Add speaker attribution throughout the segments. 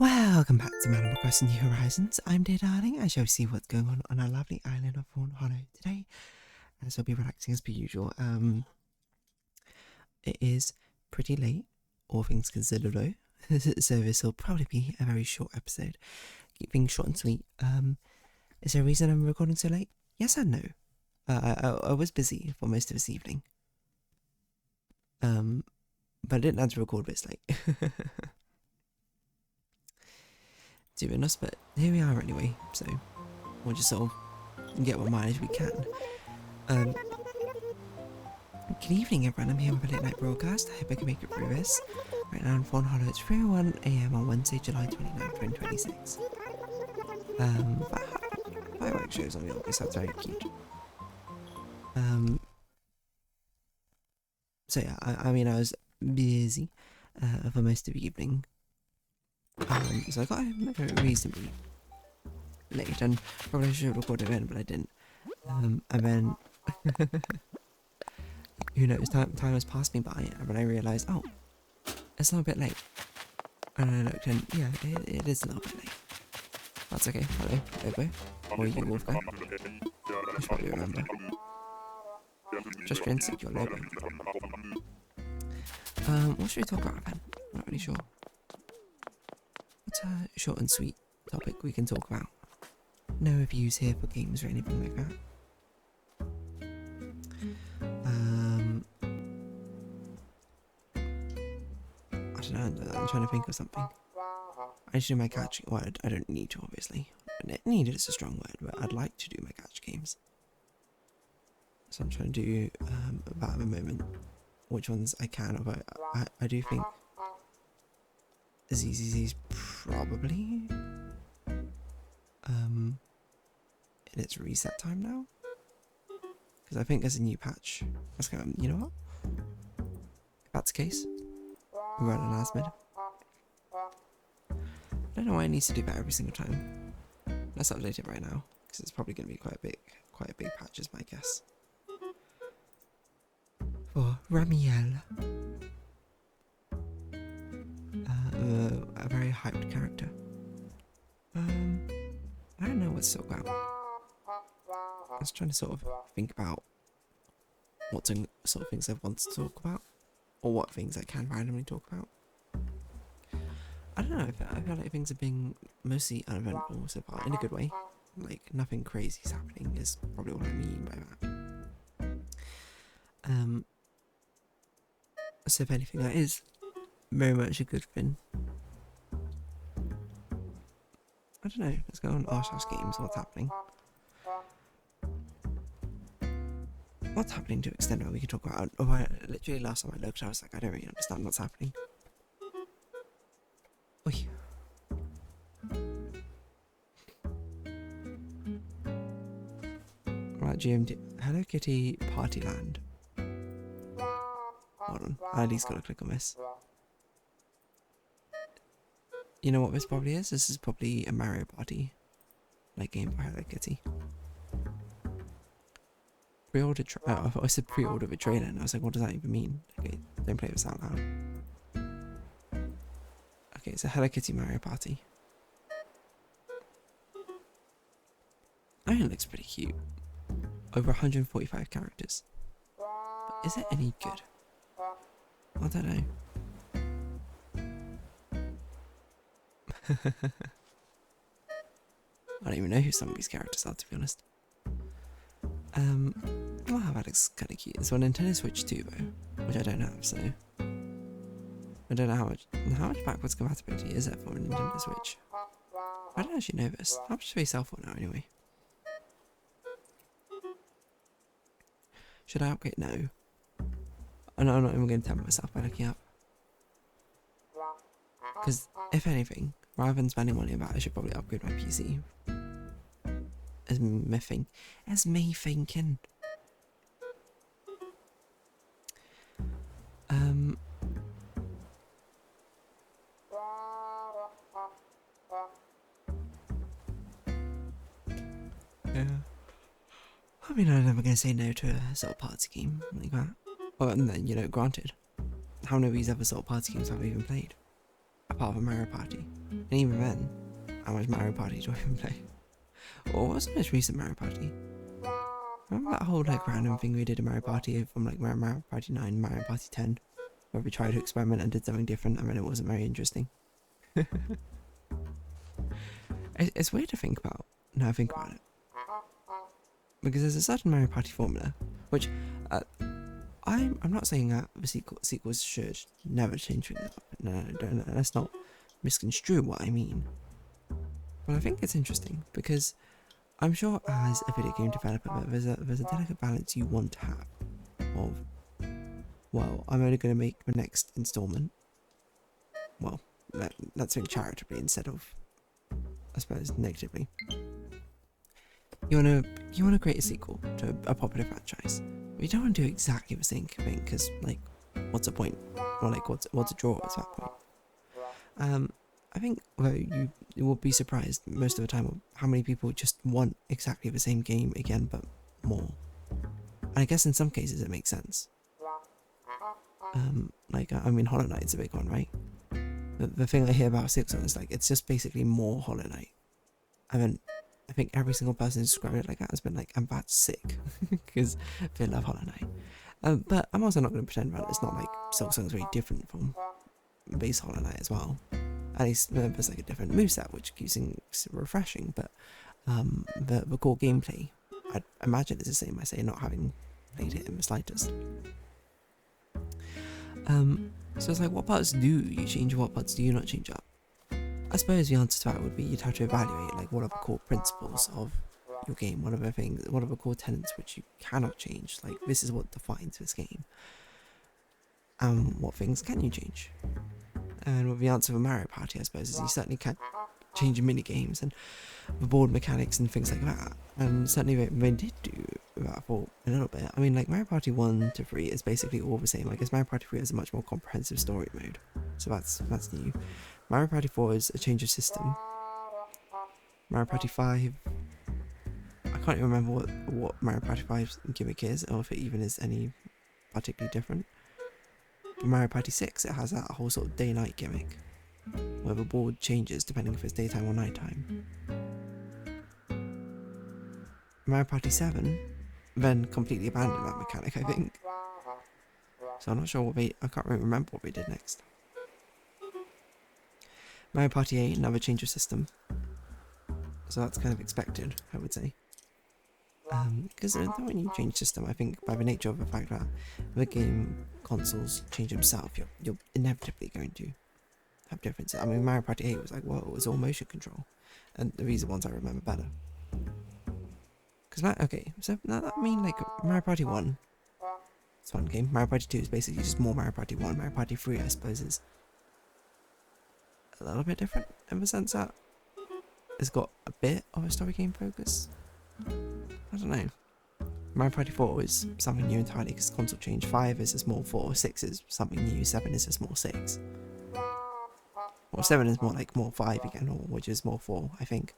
Speaker 1: Welcome back to Animal Crossing New Horizons. I'm dear darling. I shall see what's going on our lovely island of Fawnhallow today, as I'll be relaxing as per usual. It is pretty late, all things considered though, so this will probably be a very short episode. Keep things short and sweet. Is there a reason I'm recording so late? Yes and no. I was busy for most of this evening. But I didn't have to record this late. To be honest, but here we are anyway, so we'll just sort of get what mileage we can. Good evening everyone, I'm here with a late night broadcast. I hope I can make it through this. Right now in Fawnhallow, it's 3:01 AM on Wednesday, July 29, 2026. Fireworks shows on the office, that's very cute. So yeah, I mean I was busy for most of the evening. So I got home reasonably late, and probably should have recorded it, but I didn't. And then, who knows, time has passed me by, and then I realised, oh, it's a little bit late. And I looked, and yeah, it is a little bit late. That's okay. Hello, Bobo. Or you, Wolfgang. I should probably remember. Just insert your logo. What should we talk about then? I'm not really sure. What's a short and sweet topic we can talk about? No reviews here for games or anything like that. I don't know, I'm trying to think of something. I should do my catch. Well, I don't need to, obviously. Needed is a strong word, but I'd like to do my catch games. So I'm trying to do that at the moment. Which ones I can, although I do think ZZZ's probably in its reset time now, because I think there's a new patch. Let's go. You know what? If that's the case, we run an Asmid. I don't know why it needs to do that every single time. Let's update it right now, because it's probably going to be quite a big patch, is my guess. For Ramiel. A very hyped character. I don't know what to talk about. I was trying to sort of think about what sort of things I want to talk about, or what things I can randomly talk about. I don't know, I feel like things are being mostly uneventful so far, in a good way. Like, nothing crazy is happening is probably what I mean by that. So if anything, that is very much a good thing. I don't know, let's go on R// games, what's happening? What's happening to extend what we can talk about? Oh, literally last time I looked I was like, I don't really understand what's happening. Oi. Right, GMD. Hello Kitty Partyland. Hold on, I at least gotta click on this. You know what this probably is? This is probably a Mario Party, like game by Hello Kitty. Pre-order. I thought I said pre-order the trailer, and I was like, what does that even mean? Okay, don't play this out loud. Okay, it's a Hello Kitty Mario Party. I think it looks pretty cute. Over 145 characters. But is it any good? I don't know. I don't even know who some of these characters are, to be honest. Well, that looks kind of cute. It's on Nintendo Switch 2 though, which I don't have, so I don't know how much backwards compatibility is there for a Nintendo Switch. I don't actually know this. How much do they sell for now, anyway? Should I upgrade? No. I'm not even going to tell myself by looking up. Because, if anything, rather than spending money on that, I should probably upgrade my PC. As me thinking. Yeah. I mean, I'm never going to say no to a sort of party game like that. Well, and then, you know, granted, how many of these other sort of party games have I even played? part of a Mario Party. And even then, how much Mario Party do I even play? Or what was the most recent Mario Party? Remember that whole like random thing we did in Mario Party from like Mario Party 9, Mario Party 10, where we tried to experiment and did something different, and then it wasn't very interesting. It's weird to think about, now I think about it. Because there's a certain Mario Party formula, which I'm not saying that the sequels should never change things up. No, let's not misconstrue what I mean. But I think it's interesting because I'm sure as a video game developer there's a delicate balance you want to have of, well, I'm only going to make the next installment, well, let's think charitably instead of, I suppose, negatively. You wanna create a sequel to a popular franchise, but you don't want to do exactly the same thing because, like, what's the point? Or like, what's a draw at that point? I think you will be surprised most of the time how many people just want exactly the same game again, but more. And I guess in some cases it makes sense. Like, I mean, Hollow Knight's a big one, right? The thing I hear about Silksong is like it's just basically more Hollow Knight. I mean, I think every single person who's described it like that has been like, I'm that sick because they love Hollow Knight. But I'm also not going to pretend that it's not like Silksong's very different from base Hollow Knight as well. At least there's like a different moveset which keeps things refreshing, but the core gameplay, I'd imagine it's the same. I say not having played it in the slightest. So it's like, what parts do you change, what parts do you not change up? I suppose the answer to that would be you'd have to evaluate like what are the core principles of your game, what are the core tenets which you cannot change, like this is what defines this game. What things can you change? And with the answer for Mario Party, I suppose, is you certainly can change mini games and the board mechanics and things like that. And certainly they did do that for a little bit. I mean, like Mario Party 1 to 3 is basically all the same. I guess Mario Party 3 has a much more comprehensive story mode, so that's new. Mario Party 4 is a change of system. Mario Party 5, I can't even remember what Mario Party 5's gimmick is, or if it even is any particularly different. But Mario Party 6, it has that whole sort of day-night gimmick, where the board changes depending if it's daytime or nighttime. Mario Party 7 then completely abandoned that mechanic, I think. So I'm not sure I can't really remember what they did next. Mario Party 8, another change of system. So that's kind of expected, I would say. Because when you change system, I think by the nature of the fact that the game consoles change themselves, you're inevitably going to have differences. I mean, Mario Party 8 was like, whoa, it was all motion control. And these are ones I remember better. Because, okay, so now that mean like Mario Party 1, it's one game. Mario Party 2 is basically just more Mario Party 1. Mario Party 3, I suppose, is a little bit different in the sense that it's got a bit of a story game focus. I don't know. Mario Party 4 is something new entirely because console change. 5 is a small 4, 6 is something new, 7 is a small 6. Or 7 is more 5 again, or which is more 4, I think.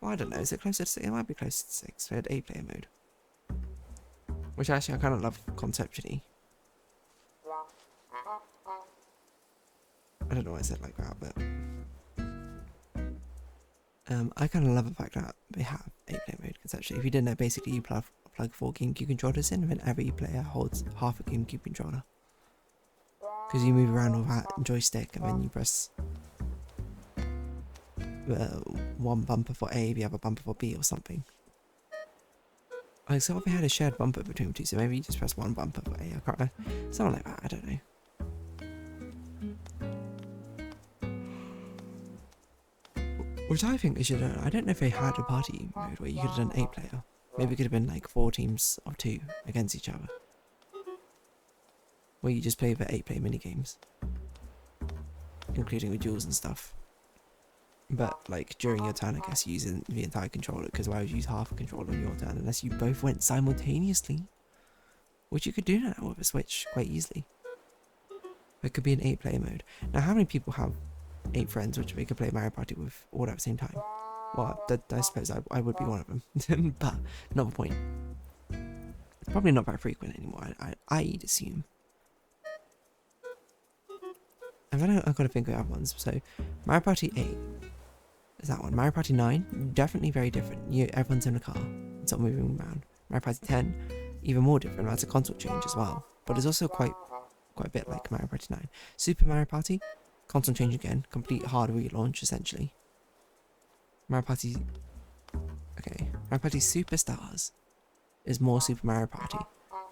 Speaker 1: Well, I don't know, is it closer to 6? It might be closer to 6. We had 8-player mode. Which actually I kind of love conceptually. I don't know why I said like that, but I kind of love the fact that they have 8-player mode conceptually. If you didn't know, basically you plug 4 GameCube controllers in, and then every player holds half a GameCube controller. Because you move around with that joystick, and then you press one bumper for A, the other bumper for B, or something. Like, so if they had a shared bumper between the two, so maybe you just press one bumper for A, I can't remember. Something like that, I don't know. Which I think they should have done. I don't know if they had a party mode where you could have done 8-player. Maybe it could have been like 4 teams of 2 against each other. Where you just play the 8-player minigames. Including with duels and stuff. But like during your turn, I guess using the entire controller, because why would you use half a controller on your turn unless you both went simultaneously? Which you could do now with a Switch quite easily. It could be an 8-player mode. Now how many people have 8 friends which they could play Mario Party with all at the same time? Well, I suppose I would be one of them, but not the point. Probably not very frequent anymore, I'd assume. And then I've got to think of other ones. So Mario Party 8 is that one. Mario Party 9, definitely very different. Everyone's in a car. It's not moving around. Mario Party 10, even more different. That's a console change as well. But it's also quite a bit like Mario Party 9. Super Mario Party, console change again. Complete hard relaunch, essentially. Mario Party... Okay. Mario Party Superstars is more Super Mario Party.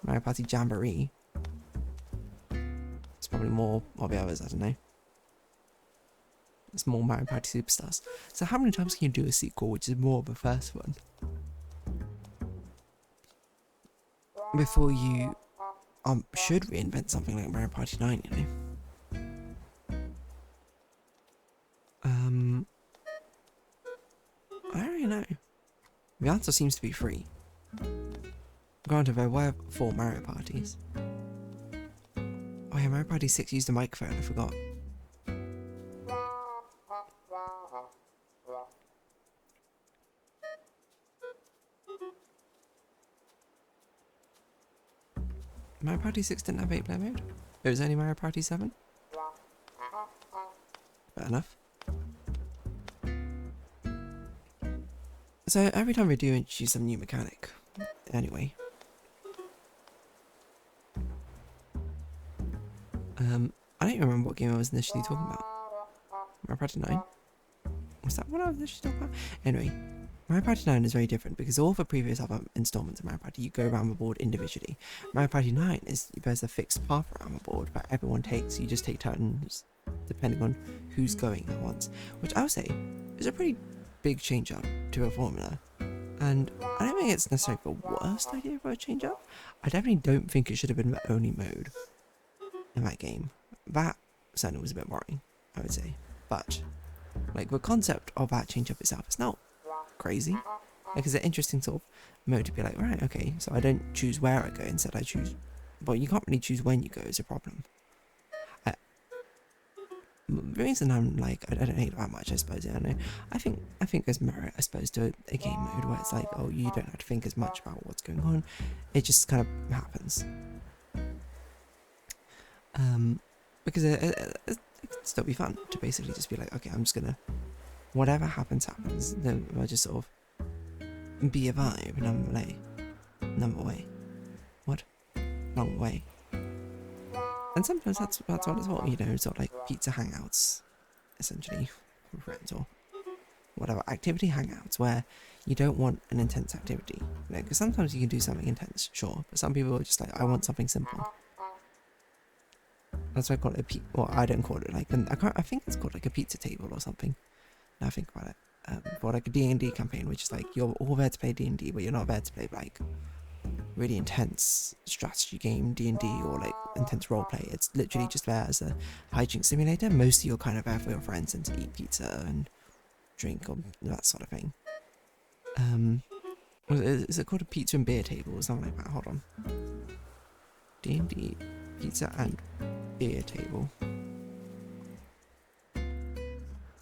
Speaker 1: Mario Party Jamboree. It's probably more of the others, I don't know. It's more Mario Party Superstars. So how many times can you do a sequel which is more of the first one? Before you should reinvent something like Mario Party 9, you know? I don't really know. The answer seems to be 3. Granted, there were 4 Mario Parties. Oh yeah, Mario Party 6 used a microphone, I forgot. Mario Party 6 didn't have 8-player mode? It was only Mario Party 7? Fair enough. So every time we do introduce some new mechanic, anyway. I don't even remember what game I was initially talking about. Mario Party 9? Was that what I was initially talking about? Anyway, Mario Party 9 is very different because all the previous other installments of Mario Party, you go around the board individually. Mario Party 9 is there's a fixed path around the board that everyone takes. You just take turns depending on who's going at once, which I would say is a pretty big change up to a formula. And I don't think it's necessarily the worst idea for a change up. I definitely don't think it should have been the only mode in that game. That certainly was a bit worrying, I would say. But like the concept of that change up itself is not crazy. Like it's an interesting sort of mode to be like, right, okay, so I don't choose where I go, instead I choose, well, you can't really choose when you go is a problem. The reason I'm like, I don't hate it that much, I suppose, I know, I think there's merit, I suppose, to a game mode where it's like, oh, you don't have to think as much about what's going on, it just kind of happens. Because it can still be fun to basically just be like, okay, I'm just gonna, whatever happens, then I'll just sort of be a vibe, number way. What? Long way. And sometimes that's what it's all, you know, sort of like pizza hangouts, essentially, for friends, or whatever, activity hangouts, where you don't want an intense activity, you know, because sometimes you can do something intense, sure, but some people are just like, I want something simple. That's why I call it well, I don't call it like, I think it's called like a pizza table or something, now I think about it, for like a D&D campaign, which is like, you're all there to play D&D, but you're not there to play like really intense strategy game D&D or like intense roleplay. It's literally just there as a hijink simulator. Mostly you're kind of there for your friends and to eat pizza and drink or that sort of thing. Is it called a pizza and beer table or something like that? Hold on. D&D pizza and beer table.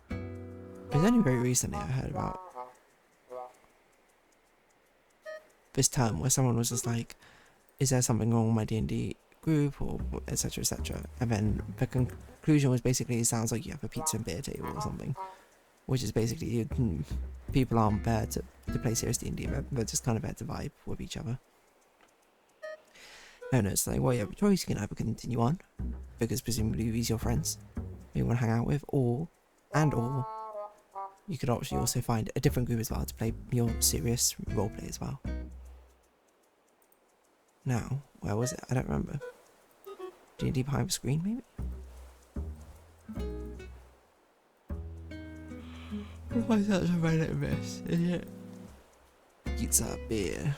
Speaker 1: It was only very recently I heard about this term where someone was just like, is there something wrong with my D&D group, or etc, etc, and then the conclusion was basically, it sounds like you have a pizza and beer table or something, which is basically people aren't there to play serious D&D, they're just kind of there to vibe with each other. And it's like, well, you have a choice, you can either continue on, because presumably these are your friends you want to hang out with, or you could actually also find a different group as well to play your serious roleplay as well. Now, where was it? I don't remember. D&D behind the screen, maybe? Why is that so random at this? Is it? Pizza, beer.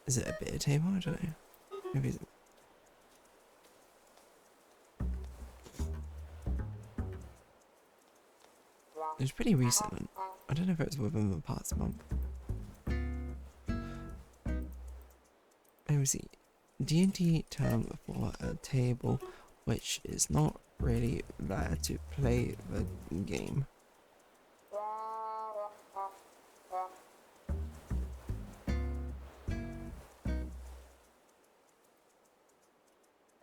Speaker 1: Is it a beer table? I don't know. Maybe it's... It was pretty recent. I don't know if it was within the past month. Let me see. D&D term for a table which is not really there to play the game.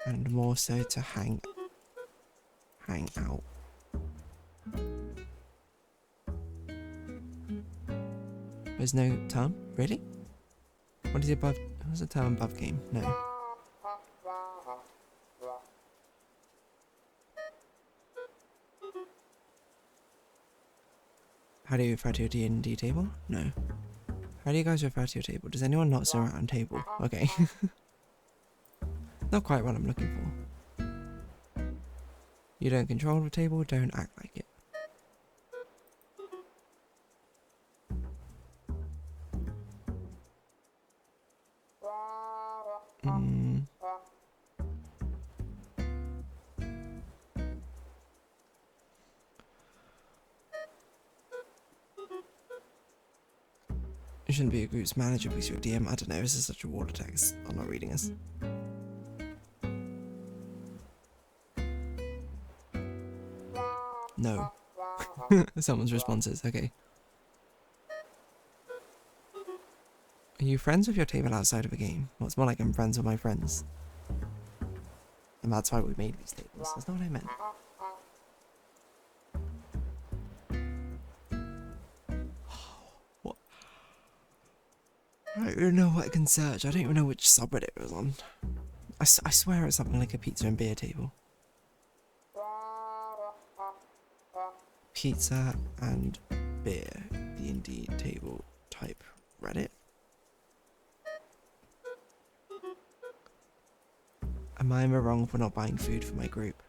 Speaker 1: and more so to hang out. There's no term? Really? What is the above? What's the term above game? No. How do you refer to your D&D table? No. How do you guys refer to your table? Does anyone not sit around a table? Okay. Not quite what I'm looking for. You don't control the table, don't act like it. You shouldn't be a group's manager because you're a DM. I don't know, this is such a wall of text. I'm not reading this. No. Someone's responses, okay. Are you friends with your table outside of a game? Well, it's more like I'm friends with my friends. And that's why we made these tables. That's not what I meant. What? I don't even know what I can search. I don't even know which subreddit it was on. I swear it's something like a pizza and beer table. Pizza and beer D&D table type Reddit. Am I ever wrong for not buying food for my group?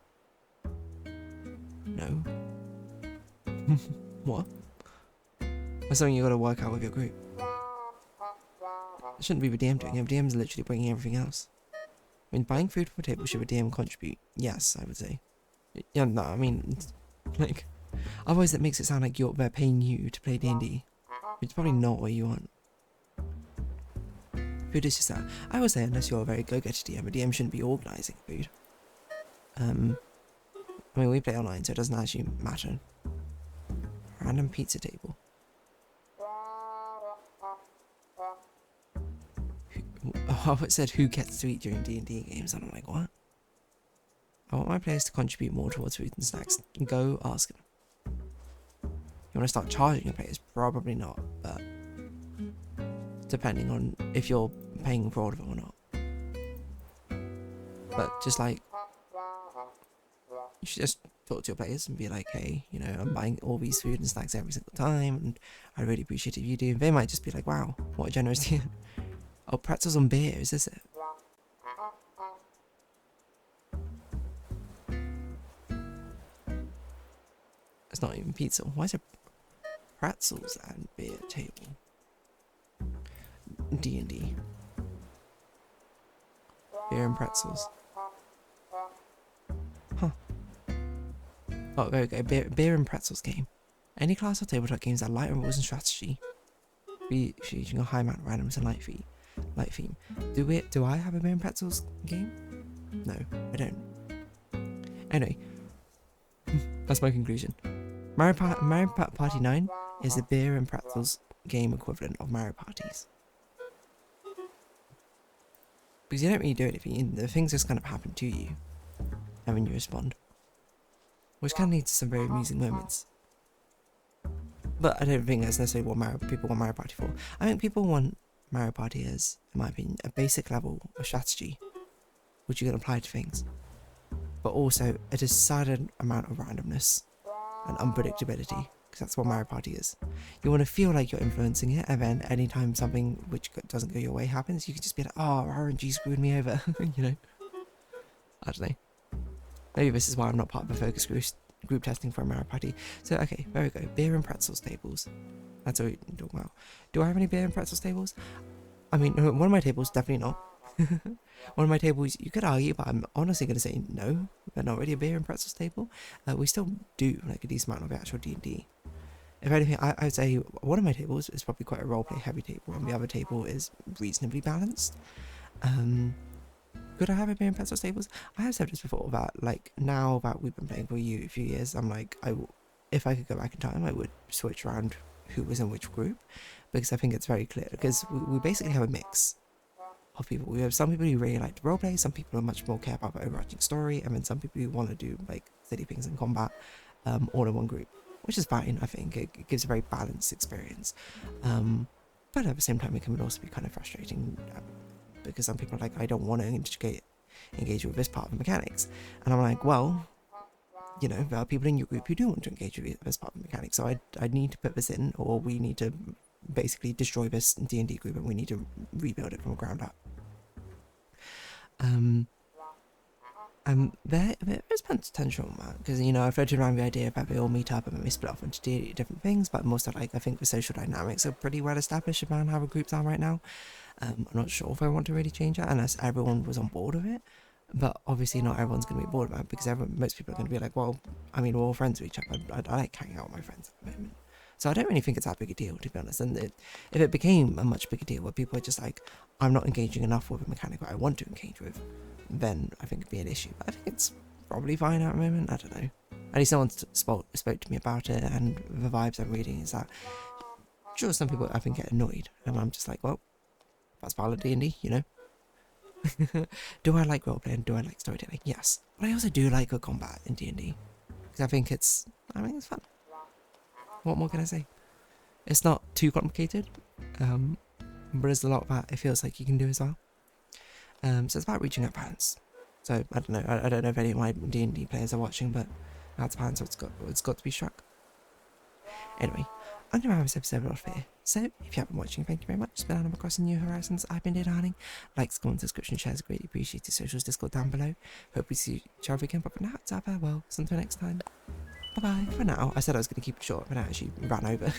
Speaker 1: No. What? That's something you gotta work out with your group. It shouldn't be the DM doing it. The DM's literally bringing everything else. I mean, buying food for a table, should the DM contribute? Yes, I would say. Yeah, no, I mean, like, otherwise that makes it sound like they're paying you to play D&D. It's probably not what you want. Food is just that. I would say, unless you're a very go-getter DM, a DM shouldn't be organising food. I mean, we play online, so it doesn't actually matter. Random pizza table. Oh, it said who gets to eat during D&D games, and I'm like, what? I want my players to contribute more towards food and snacks. Go ask them. You want to start charging your players? Probably not, but depending on if you're paying for all of it or not. But just like, you should just talk to your players and be like, hey, you know, I'm buying all these food and snacks every single time, and I really appreciate it if you do. And they might just be like, wow, what a generous deal. Oh, pretzels and beer, is this it? It's not even pizza. Why is it pretzels and beer table? D&D. Beer and pretzels. Huh. Oh, there we go. Beer and pretzels game. Any class or tabletop games that light on rules and strategy, featuring a high amount of randoms and light theme. Do I have a beer and pretzels game? No, I don't. Anyway, that's my conclusion. Mario Party 9 is the beer and pretzels game equivalent of Mario Parties. Because you don't really do anything, the things just kind of happen to you, and then you respond. Which can lead to some very amusing moments. But I don't think that's necessarily what people want Mario Party for. I think people want Mario Party as, in my opinion, a basic level of strategy, which you can apply to things, but also a decided amount of randomness and unpredictability, because that's what Mario Party is. You want to feel like you're influencing it, and then anytime something which doesn't go your way happens, you can just be like, oh, RNG screwed me over, you know? I don't know. Maybe this is why I'm not part of a focus group testing for a Mario Party. So, okay, there we go. Beer and pretzels tables. That's what we're talking about. Do I have any beer and pretzels tables? I mean, one of my tables, definitely not. One of my tables, you could argue, but I'm honestly going to say no. They're not really a beer and pretzels table. We still do like a decent amount of the actual D&D. If anything, I would say one of my tables is probably quite a roleplay heavy table, and the other table is reasonably balanced. Could I have a beer and pretzels tables? I have said this before, that like now that we've been playing for a few years, I'm like, if I could go back in time, I would switch around who was in which group, because I think it's very clear, because we basically have a mix. of people. We have some people who really like to roleplay, some people who much more care about the overarching story, and then some people who want to do like silly things in combat, all in one group, which is fine. I think it gives a very balanced experience. But at the same time, it can also be kind of frustrating because some people are like, I don't want to engage with this part of the mechanics, and I'm like, well, you know, there are people in your group who do want to engage with this part of the mechanics, so I need to put this in, or we need to basically destroy this D&D group and we need to rebuild it from the ground up. There is potential on that, because, you know, I've floated around the idea that they all meet up and then we split off into different things, but I'm also like, I think the social dynamics are pretty well established around how the groups are right now. I'm not sure if I want to really change that unless everyone was on board with it, but obviously not everyone's going to be bored about it, because most people are going to be like, well, I mean, we're all friends with each other. I like hanging out with my friends at the moment. So I don't really think it's that big a deal, to be honest. And if it became a much bigger deal where people are just like, I'm not engaging enough with a mechanic that I want to engage with, then I think it'd be an issue. But I think it's probably fine at the moment. I don't know. At least someone spoke to me about it, and the vibes I'm reading is that, sure, some people I think get annoyed, and I'm just like, well, that's part of D&D, you know. Do I like roleplaying? Do I like storytelling? Yes. But I also do like a combat in D&D, because I think it's fun. What more can I say? It's not too complicated, but there's a lot that it feels like you can do as well. So it's about reaching that balance. So I don't know. I don't know if any of my D&D players are watching, but that's a balance. It's got to be struck. Anyway, I'm gonna have this episode off here. So if you have been watching, thank you very much. It's been Adam across the New Horizons. I've been darling. Likes, comments, subscription, shares are greatly appreciated. Socials, Discord down below. Hope we see each other again. But for now, it's our farewell. So until next time. Bye bye. For now, I said I was going to keep it short, but I actually ran over.